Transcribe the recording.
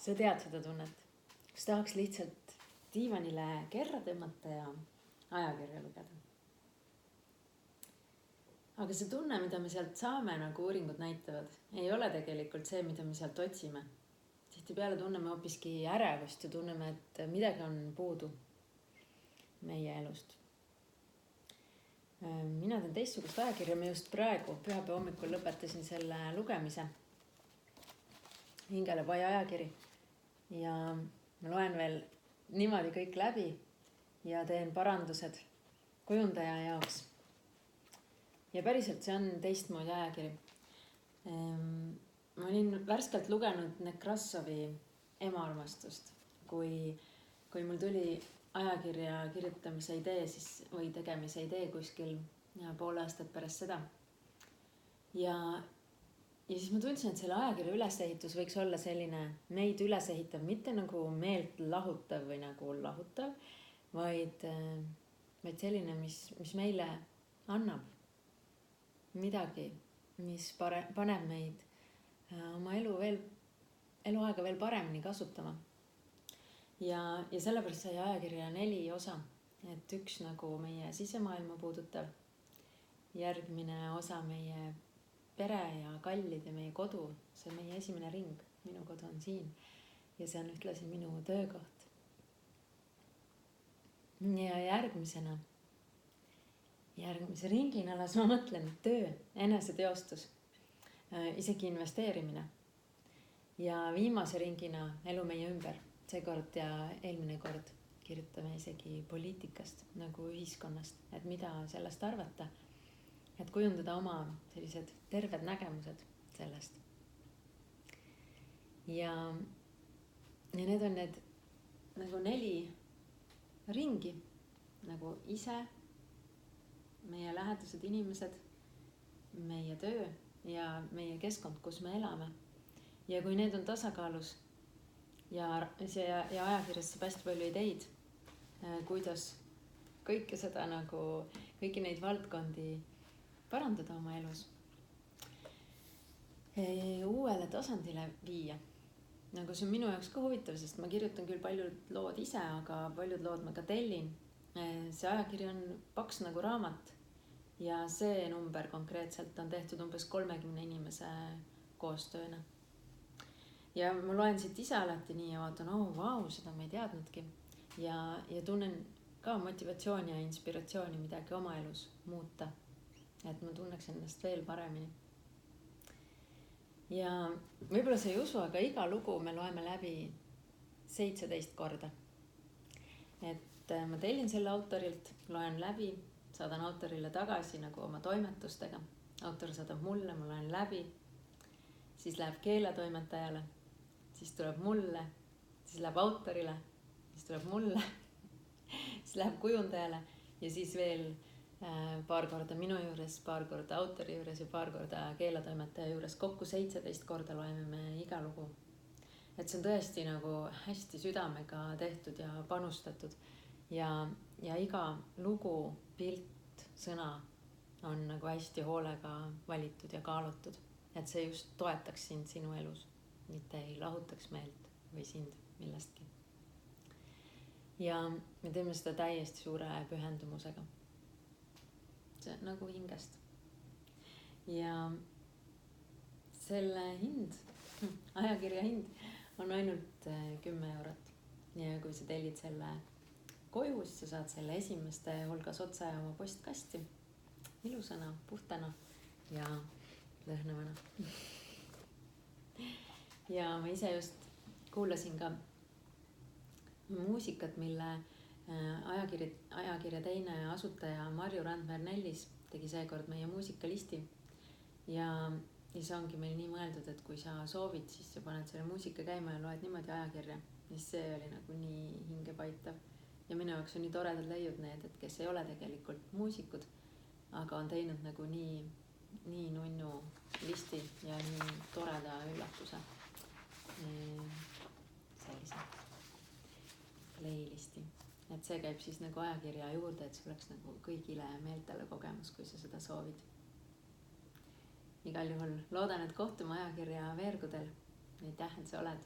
sa tead seda tunnet, kus tahaks lihtsalt diivanile kerra tõmmata ja ajakirja lugeda. Aga see tunne, mida me sealt saame, nagu uuringud näitavad, ei ole tegelikult see, mida me sealt otsime. Tihtipeale tunneme hoopiski ärevust ja tunneme, et midagi on puudu meie elust. Mina teen teistsugust ajakirja, ma just praegu pühapäeva hommikul lõpetasin selle lugemise. Hingele pai ajakiri. Ja ma loen veel niimoodi kõik läbi ja teen parandused kujundaja jaoks. Ja päriselt see on teistmoodi ajakiri. Ma olin värskelt lugenud Nekrassovi ema-armastust, kui mul tuli ajakirja kirjutamise idee või tegemise idee kuskil pool aastat pärast seda. Ja siis ma tundsin, et selle ajakirja ülesehitus võiks olla selline meid ülesehitav, mitte nagu meelt lahutav või nagu lahutav, vaid selline, mis meile annab midagi, mis paneb meid oma eluaega veel paremini kasutama. Ja sellepärast sai ajakirja 4 osa, et üks nagu meie sisemaailma puudutav, järgmine osa meie pere ja kallid ja meie kodu, see on meie esimene ring, minu kodu on siin ja see on ühtlasi minu töökoht. Ja järgmise ringina las ma mõtlen töö, eneseteostus, isegi investeerimine ja viimase ringina elu meie ümber. Seekord ja eelmine kord kirjutame isegi poliitikast nagu ühiskonnast, et mida sellest arvata, et kujundada oma sellised terved nägemused sellest. Ja need on need nagu 4 ringi, nagu ise, meie lähedased inimesed, meie töö ja meie keskkond, kus me elame. Ja kui need on tasakaalus, ja ajakirjas saab hästi palju ideid, kuidas kõike seda nagu, kõiki neid valdkondi parandada oma elus, uuele tasandile viia. Nagu see on minu jaoks ka huvitav, sest ma kirjutan küll paljud lood ise, aga paljud lood ma ka tellin. See ajakiri on paks nagu raamat ja see number konkreetselt on tehtud umbes 30 inimese koostööna. Ja ma loen siit ise alati nii ja vaatan, vau, seda ma ei teadnudki. Ja tunnen ka motivatsiooni ja inspiratsiooni midagi oma elus muuta, et ma tunneks ennast veel paremini. Ja võib-olla sa ei usu, aga iga lugu me loeme läbi 17 korda. Et ma tellin selle autorilt, loen läbi, saadan autorile tagasi nagu oma toimetustega. Autor saadab mulle, ma loen läbi, siis läheb keeletoimetajale. Siis tuleb mulle, siis läheb autorile, siis tuleb mulle, siis läheb kujundajale ja siis veel paar korda minu juures, paar korda autori juures ja paar korda keeletoimetaja juures. Kokku 17 korda loeme me iga lugu. Et see on tõesti nagu hästi südamega tehtud ja panustatud ja iga lugu, pilt, sõna on nagu hästi hoolega valitud ja kaalutud, et see just toetaks sind sinu elus. Mitte ei lahutaks meelt või sind millestki. Ja me teeme seda täiesti suure pühendumusega. See on nagu hingest. Ja selle hind, ajakirja hind on ainult 10 eurot. Ja kui sa tellid selle koju, siis sa saad selle esimeste hulgas otsa oma postkasti. Ilusana, puhtana ja lõhnavana. Ja ma ise just kuulasin ka muusikat, mille ajakirja teine asutaja Marju Randmer-Nellis tegi seekord meie muusikalisti. Ja see ongi meil nii mõeldud, et kui sa soovid, siis sa paned selle muusika käima ja loed niimoodi ajakirja. Ja see oli nagu nii hingepaitav. Ja minu jaoks on nii toredad leiud need, et kes ei ole tegelikult muusikud, aga on teinud nagu nii nunnu listi ja nii toreda üllatuse. Sellise playlisti. Et see käib siis nagu ajakirja juurde, et see oleks nagu kõigile meeltele kogemus, kui sa seda soovid. Igal juhul loodan, et kohtume ajakirja veergudel. Aitäh, et sa oled.